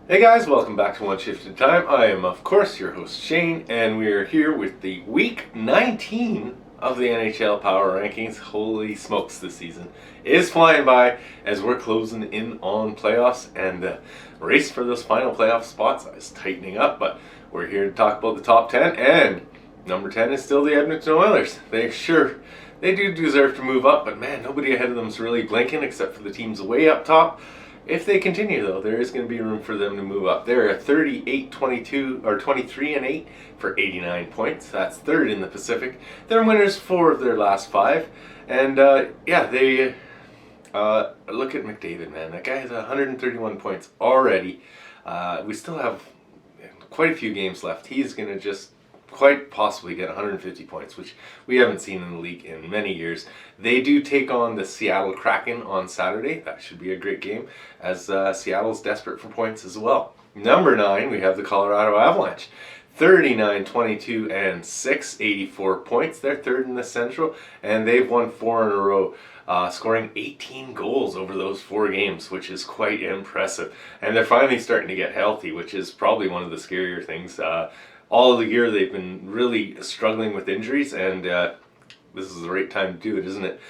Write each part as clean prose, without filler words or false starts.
Hey guys, welcome back to One Shift at a Time. I am, of course, your host Shane, and we are here with the Week 19 of the NHL Power Rankings. Holy smokes, this season is flying by as we're closing in on playoffs, and the race for those final playoff spots is tightening up, but we're here to talk about the top 10, and number 10 is still the Edmonton Oilers. They do deserve to move up, but man, nobody ahead of them is really blinking except for the teams way up top. If they continue, though, there is going to be room for them to move up. They're at 38-22 or 23-8 for 89 points. That's third in the Pacific. They're winners 4 of their last 5, and they look at McDavid, man. That guy has 131 points already. We still have quite a few games left. He's going to just quite possibly get 150 points, which we haven't seen in the league in many years. They do take on the Seattle Kraken on Saturday. That should be a great game, as Seattle's desperate for points as well. Number 9, we have the Colorado Avalanche. 39-22 and 84 points. They're third in the Central, and they've won 4 in a row, scoring 18 goals over those 4 games, which is quite impressive. And they're finally starting to get healthy, which is probably one of the scarier things. All of the year they've been really struggling with injuries, and this is the right time to do it, isn't it?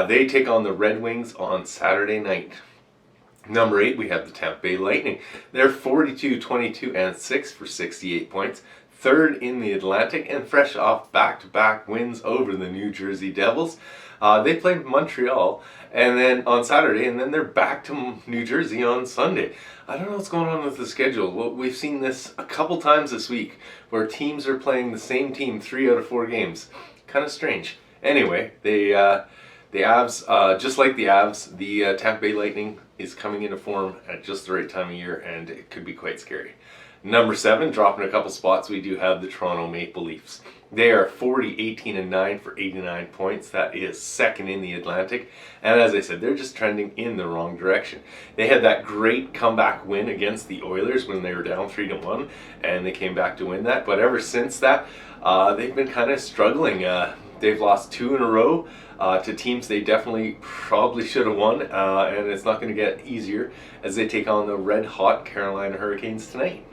They take on the Red Wings on Saturday night. Number 8, we have the Tampa Bay Lightning. They're 42-22 and 6 for 68 points. Third in the Atlantic, and fresh off back-to-back wins over the New Jersey Devils. They played Montreal and then on Saturday, and then they're back to New Jersey on Sunday. I don't know what's going on with the schedule. Well, we've seen this a couple times this week where teams are playing the same team 3 out of 4 games. Kind of strange. Anyway, the Avs, just like the Avs, the Tampa Bay Lightning is coming into form at just the right time of year, and it could be quite scary. Number 7, dropping a couple spots, we do have the Toronto Maple Leafs. They are 40-18-9 for 89 points. That is second in the Atlantic. And as I said, they're just trending in the wrong direction. They had that great comeback win against the Oilers when they were down 3-1, and they came back to win that. But ever since that, they've been kind of struggling. They've lost 2 in a row to teams they definitely probably should have won, and it's not going to get easier as they take on the red-hot Carolina Hurricanes tonight.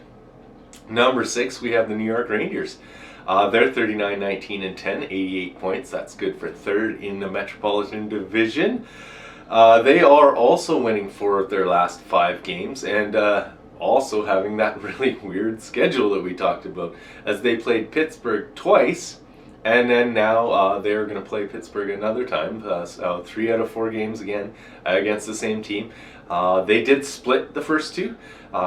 Number 6, we have the New York Rangers. They're 39-19 and 10, 88 points. That's good for third in the Metropolitan Division. They are also winning 4 of their last 5 games, and also having that really weird schedule that we talked about, as they played Pittsburgh twice, and then now they're going to play Pittsburgh another time. So 3 out of 4 games again against the same team. They did split the first 2,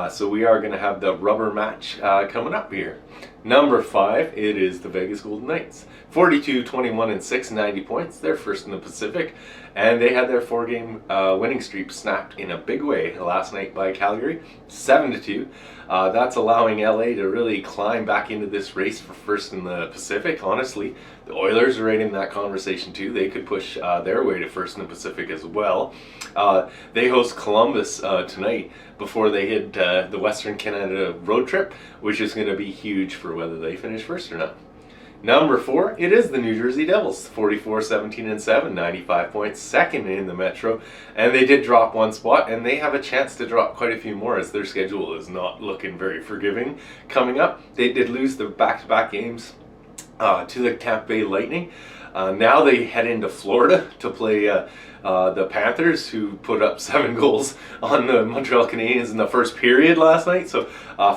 so we are going to have the rubber match coming up here. Number 5, it is the Vegas Golden Knights. 42-21 and 6, 90 points. They're first in the Pacific, and they had their 4-game winning streak snapped in a big way last night by Calgary, 7-2. That's allowing LA to really climb back into this race for first in the Pacific. Honestly, the Oilers are right in that conversation too. They could push their way to first in the Pacific as well. They host Columbus tonight before they hit the Western Canada road trip, which is going to be huge for whether they finish first or not. Number 4, it is the New Jersey Devils, 44-17 and 7, 95 points, second in the Metro, and they did drop 1 spot, and they have a chance to drop quite a few more as their schedule is not looking very forgiving coming up. They did lose the back-to-back games to the Tampa Bay Lightning. Now they head into Florida to play the Panthers, who put up 7 goals on the Montreal Canadiens in the first period last night. So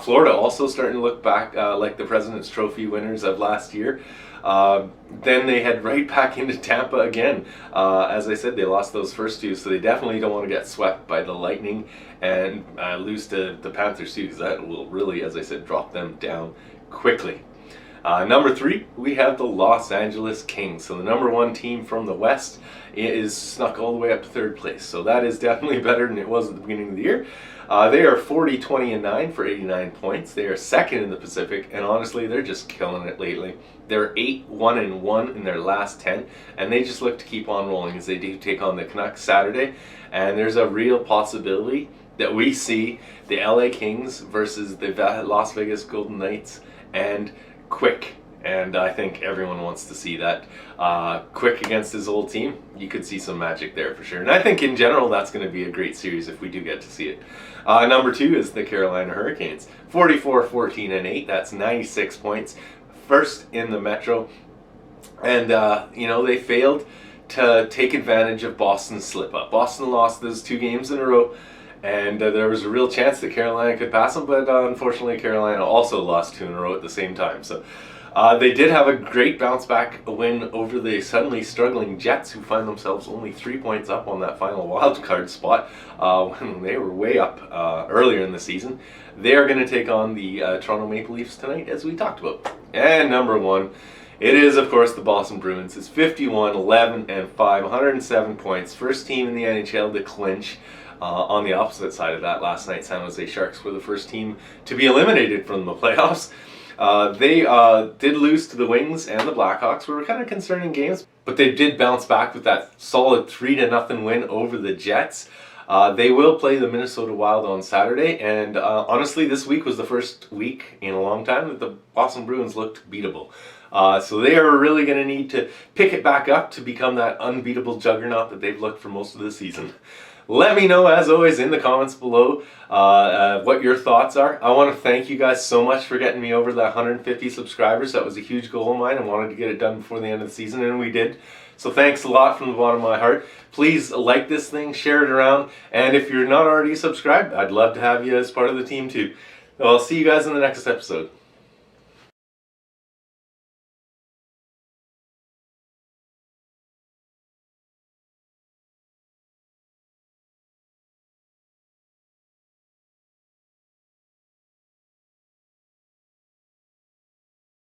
Florida also starting to look back like the President's Trophy winners of last year. Then they head right back into Tampa again. As I said, they lost those first 2, so they definitely don't want to get swept by the Lightning and lose to the Panthers too, because that will really, as I said, drop them down quickly. Number 3, we have the Los Angeles Kings. So the number 1 team from the West is snuck all the way up to 3rd place. So that is definitely better than it was at the beginning of the year. They are 40-20 and 9 for 89 points. They are second in the Pacific, and honestly, they're just killing it lately. They're 8-1 and 1 in their last 10, and they just look to keep on rolling as they do take on the Canucks Saturday. And there's a real possibility that we see the LA Kings versus the Las Vegas Golden Knights, and quick. and I think everyone wants to see that. Quick against his old team, you could see some magic there for sure. And I think in general that's going to be a great series if we do get to see it. Number 2 is the Carolina Hurricanes. 44-14-8, that's 96 points. First in the Metro. And, they failed to take advantage of Boston's slip-up. Boston lost those 2 games in a row, and there was a real chance that Carolina could pass them, but unfortunately Carolina also lost 2 in a row at the same time. So they did have a great bounce-back win over the suddenly struggling Jets, who find themselves only 3 points up on that final wild-card spot when they were way up earlier in the season. They are going to take on the Toronto Maple Leafs tonight, as we talked about. And number 1, it is, of course, the Boston Bruins. It's 51-11-5, 107 points. First team in the NHL to clinch. On the opposite side of that, last night, San Jose Sharks were the first team to be eliminated from the playoffs. They did lose to the Wings and the Blackhawks, which were kind of concerning games, but they did bounce back with that solid 3-0 win over the Jets. They will play the Minnesota Wild on Saturday, and honestly, this week was the first week in a long time that the Boston Bruins looked beatable. So they are really going to need to pick it back up to become that unbeatable juggernaut that they've looked for most of the season. Let me know, as always, in the comments below what your thoughts are. I want to thank you guys so much for getting me over the 150 subscribers. That was a huge goal of mine. I wanted to get it done before the end of the season, and we did. So thanks a lot from the bottom of my heart. Please like this thing, share it around, and if you're not already subscribed, I'd love to have you as part of the team too. I'll see you guys in the next episode.